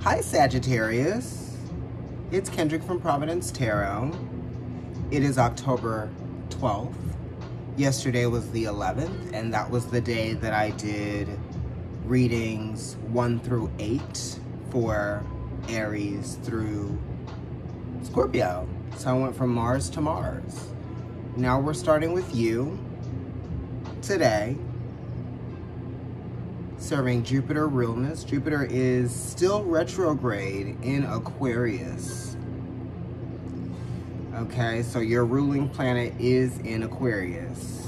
Hi Sagittarius, it's Kendrick from Providence Tarot. It is October 12th. Yesterday was the 11th, and that was the day that I did readings 1 through 8 for Aries through Scorpio. So I went from Mars to Mars. Now we're starting with you today. Serving Jupiter realness. Jupiter is still retrograde in Aquarius. Okay, so your ruling planet is in Aquarius.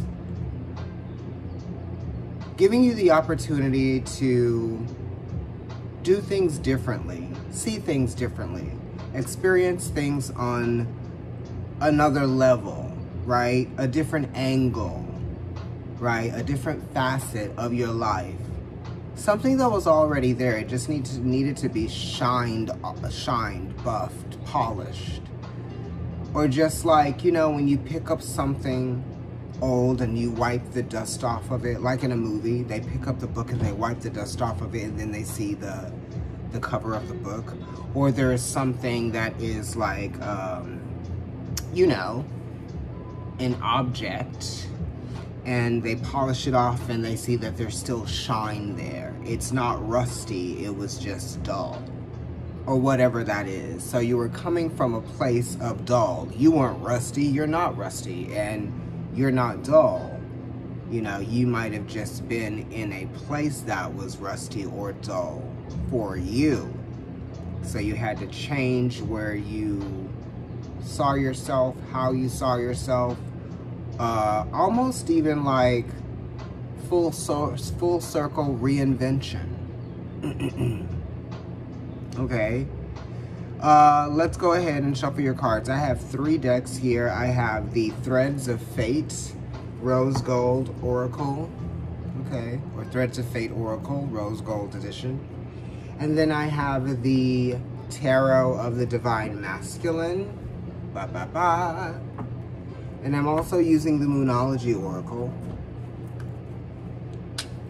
Giving you the opportunity to do things differently, see things differently, experience things on another level, right? A different angle, right? A different facet of your life. Something that was already there, it just needed to be shined, buffed, polished. Or just like, you know, when you pick up something old and you wipe the dust off of it, like in a movie, they pick up the book and they wipe the dust off of it and then they see the cover of the book. Or there is something that is like, you know, an object, and they polish it off and they see that there's still shine there. It's not rusty, it was just dull. Or whatever that is. So you were coming from a place of dull. You weren't rusty, you're not rusty, and you're not dull. You know, you might have just been in a place that was rusty or dull for you. So you had to change where you saw yourself, how you saw yourself, almost even like full circle reinvention. Okay, let's go ahead and shuffle your cards. I have 3 decks here. I have the Threads of Fate Rose Gold Oracle, okay, or Threads of Fate Oracle Rose Gold Edition. And then I have the Tarot of the Divine Masculine, and I'm also using the Moonology Oracle.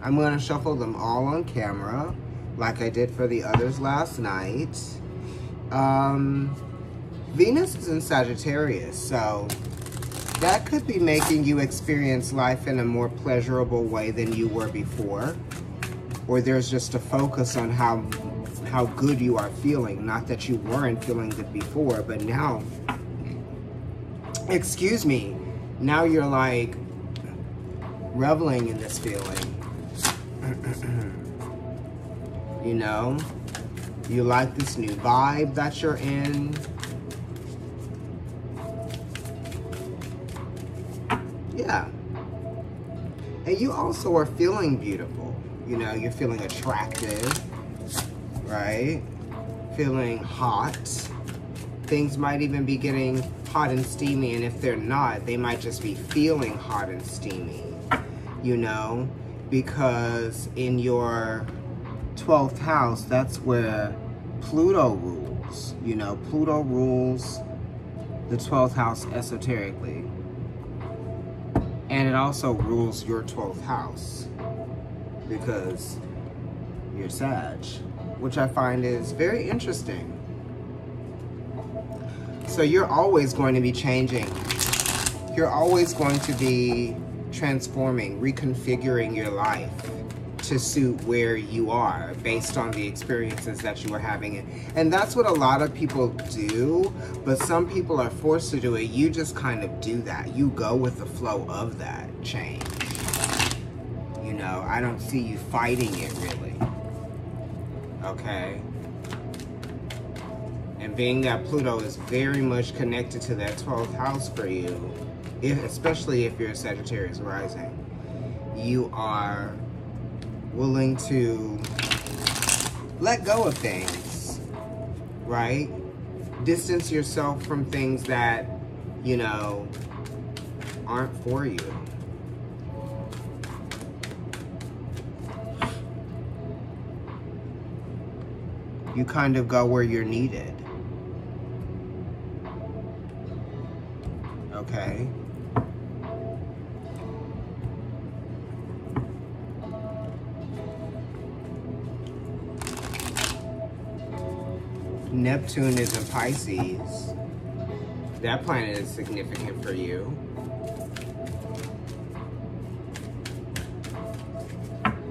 I'm going to shuffle them all on camera, like I did for the others last night. Venus is in Sagittarius, so that could be making you experience life in a more pleasurable way than you were before. Or there's just a focus on how good you are feeling. Not that you weren't feeling good before, but now, excuse me, now you're like reveling in this feeling. You know, you like this new vibe that you're in. Yeah. And you also are feeling beautiful. You know, you're feeling attractive, right? Feeling hot. Things might even be getting hot and steamy, and if they're not, they might just be feeling hot and steamy, you know? Because in your 12th house, that's where Pluto rules. You know, Pluto rules the 12th house esoterically. And it also rules your 12th house because you're Sag, which I find is very interesting. So you're always going to be changing. You're always going to be transforming, reconfiguring your life to suit where you are based on the experiences that you are having. And that's what a lot of people do, but some people are forced to do it. You just kind of do that. You go with the flow of that change. You know, I don't see you fighting it really. Okay? And being that Pluto is very much connected to that 12th house for you, especially if you're a Sagittarius rising, you are willing to let go of things, right? Distance yourself from things that, you know, aren't for you. You kind of go where you're needed. Okay? Neptune is in Pisces. That planet is significant for you.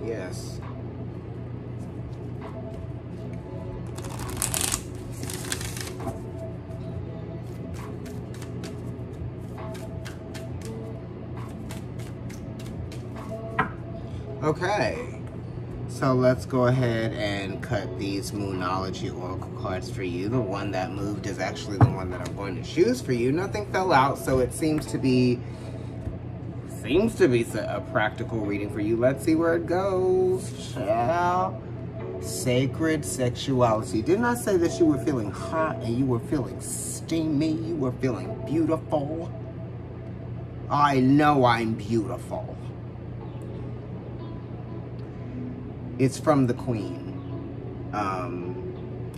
Yes. Okay, so let's go ahead and cut these Moonology Oracle cards for you. The one that moved is actually the one that I'm going to choose for you. Nothing fell out, so it seems to be a practical reading for you. Let's see where it goes. Ciao. Sacred sexuality. Didn't I say that you were feeling hot and you were feeling steamy? You were feeling beautiful? I know I'm beautiful. It's from the Queen.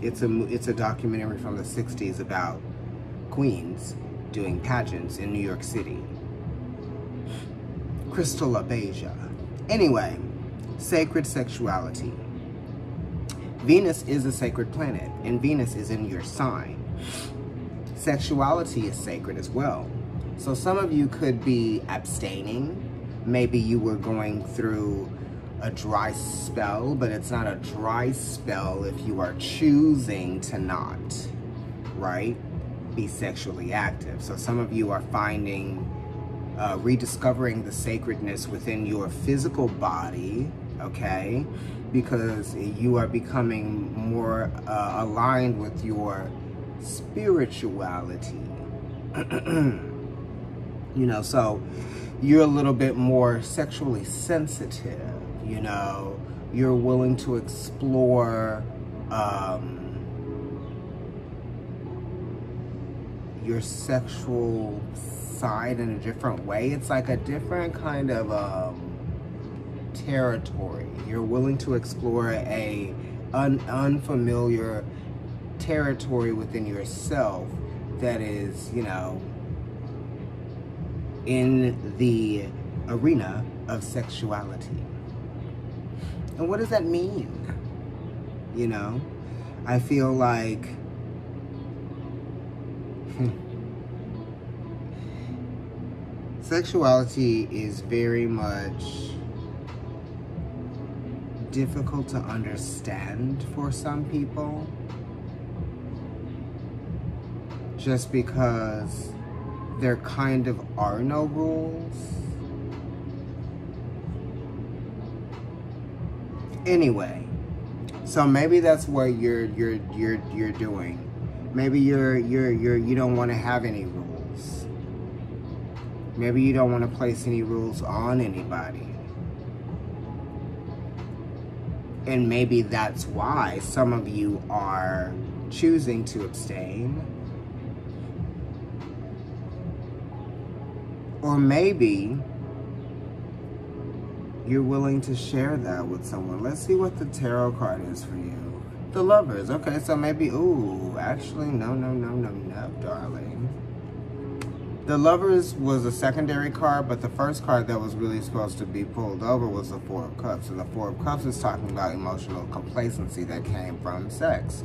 It's a documentary from the 60s about queens doing pageants in New York City. Crystal Abasia. Anyway, sacred sexuality. Venus is a sacred planet, and Venus is in your sign. Sexuality is sacred as well. So some of you could be abstaining. Maybe you were going through a dry spell, but it's not a dry spell if you are choosing to not, right? Be sexually active. So some of you are finding, rediscovering the sacredness within your physical body, okay? Because you are becoming more aligned with your spirituality. You know, so you're a little bit more sexually sensitive. You know, you're willing to explore your sexual side in a different way. It's like a different kind of territory. You're willing to explore a unfamiliar territory within yourself that is, you know, in the arena of sexuality. And what does that mean? You know, I feel like sexuality is very much difficult to understand for some people, just because there kind of are no rules. Anyway, so maybe that's what you're doing. Maybe you don't want to have any rules. Maybe you don't want to place any rules on anybody. And maybe that's why some of you are choosing to abstain. Or maybe you're willing to share that with someone. Let's see what the tarot card is for you. The Lovers. Okay, so maybe, ooh, actually, no, darling. The Lovers was a secondary card, but the first card that was really supposed to be pulled over was the Four of Cups. And the Four of Cups is talking about emotional complacency that came from sex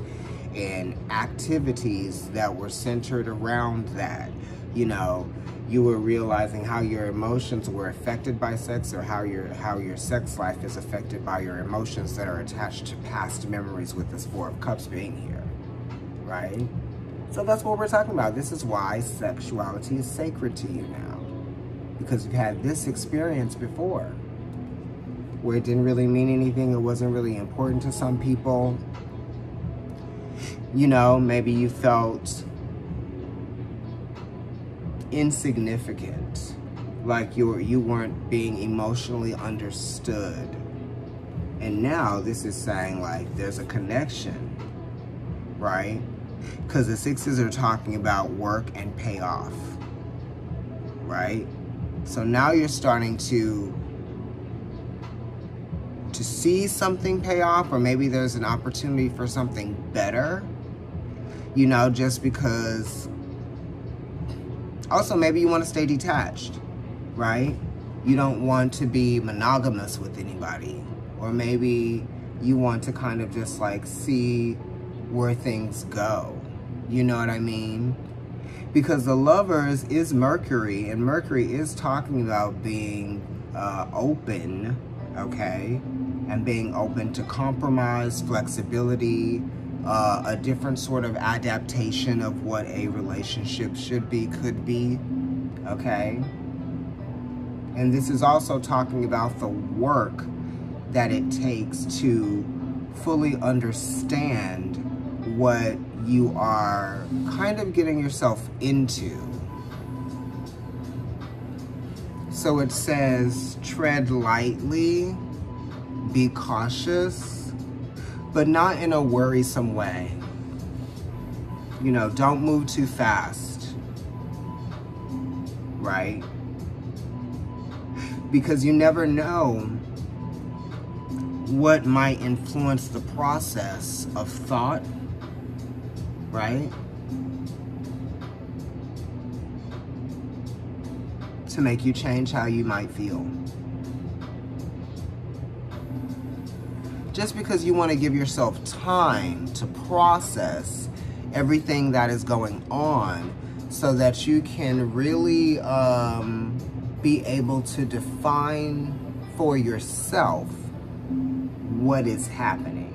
and activities that were centered around that. You know, you were realizing how your emotions were affected by sex, or how your sex life is affected by your emotions that are attached to past memories, with this Four of Cups being here, right? So that's what we're talking about. This is why sexuality is sacred to you now, because you've had this experience before where it didn't really mean anything. It wasn't really important to some people. You know, maybe you felt insignificant, like you weren't being emotionally understood. And now this is saying, like, there's a connection, right? Because the sixes are talking about work and payoff, right? So now you're starting to see something pay off, or maybe there's an opportunity for something better, you know, just because. Also, maybe you want to stay detached, right? You don't want to be monogamous with anybody. Or maybe you want to kind of just like see where things go. You know what I mean? Because the Lovers is Mercury, and Mercury is talking about being open, okay? And being open to compromise, flexibility, a different sort of adaptation of what a relationship should be, could be, okay? And this is also talking about the work that it takes to fully understand what you are kind of getting yourself into. So it says, tread lightly, be cautious, but not in a worrisome way. You know, don't move too fast, right? Because you never know what might influence the process of thought, right? To make you change how you might feel. Just because you want to give yourself time to process everything that is going on so that you can really be able to define for yourself what is happening.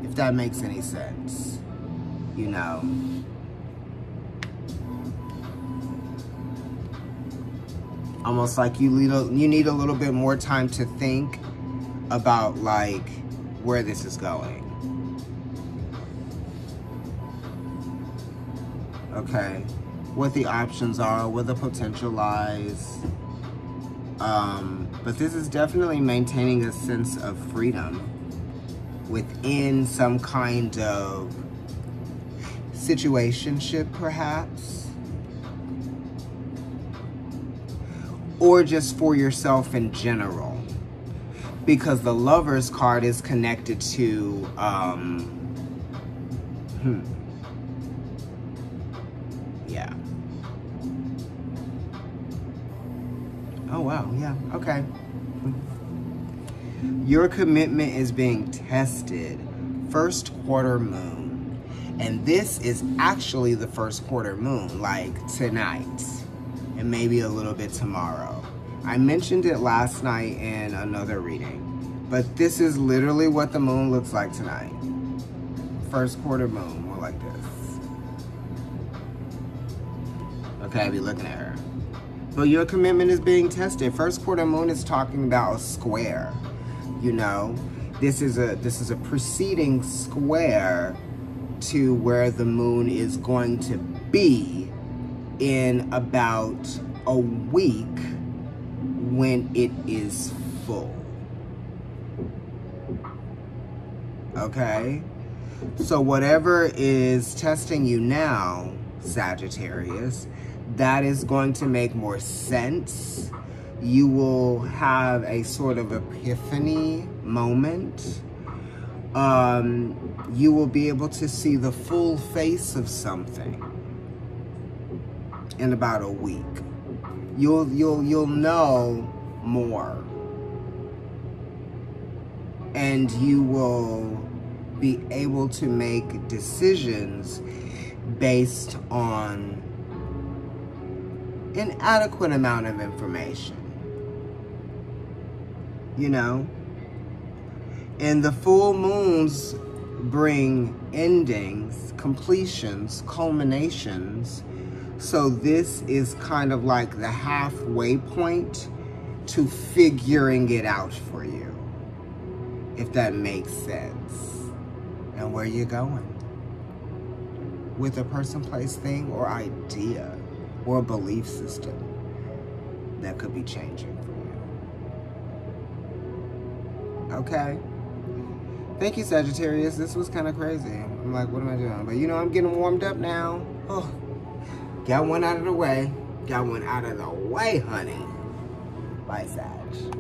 If that makes any sense, you know. Almost like you need a little bit more time to think about like where this is going. Okay, what the options are, where the potential lies. But this is definitely maintaining a sense of freedom within some kind of situationship, perhaps. Or just for yourself in general. Because the Lovers card is connected to, yeah. Oh, wow, yeah, okay. Your commitment is being tested. First quarter moon. And this is actually the first quarter moon, like tonight. And maybe a little bit tomorrow. I mentioned it last night in another reading, but this is literally what the moon looks like tonight. First quarter moon, more like this. Okay, I'll be looking at her. But your commitment is being tested. First quarter moon is talking about a square. You know, this is a preceding square to where the moon is going to be in about a week when it is full. Okay? So whatever is testing you now, Sagittarius, that is going to make more sense. You will have a sort of epiphany moment. You will be able to see the full face of something in about a week. You'll know more. And you will be able to make decisions based on an adequate amount of information. You know? And the full moons bring endings, completions, culminations. So this is kind of like the halfway point to figuring it out for you, if that makes sense. And where you're going with a person, place, thing, or idea, or a belief system that could be changing for you. Okay? Thank you, Sagittarius. This was kind of crazy. I'm like, what am I doing? But you know, I'm getting warmed up now. Oh, got one out of the way. Got one out of the way, honey. Bye, Sag.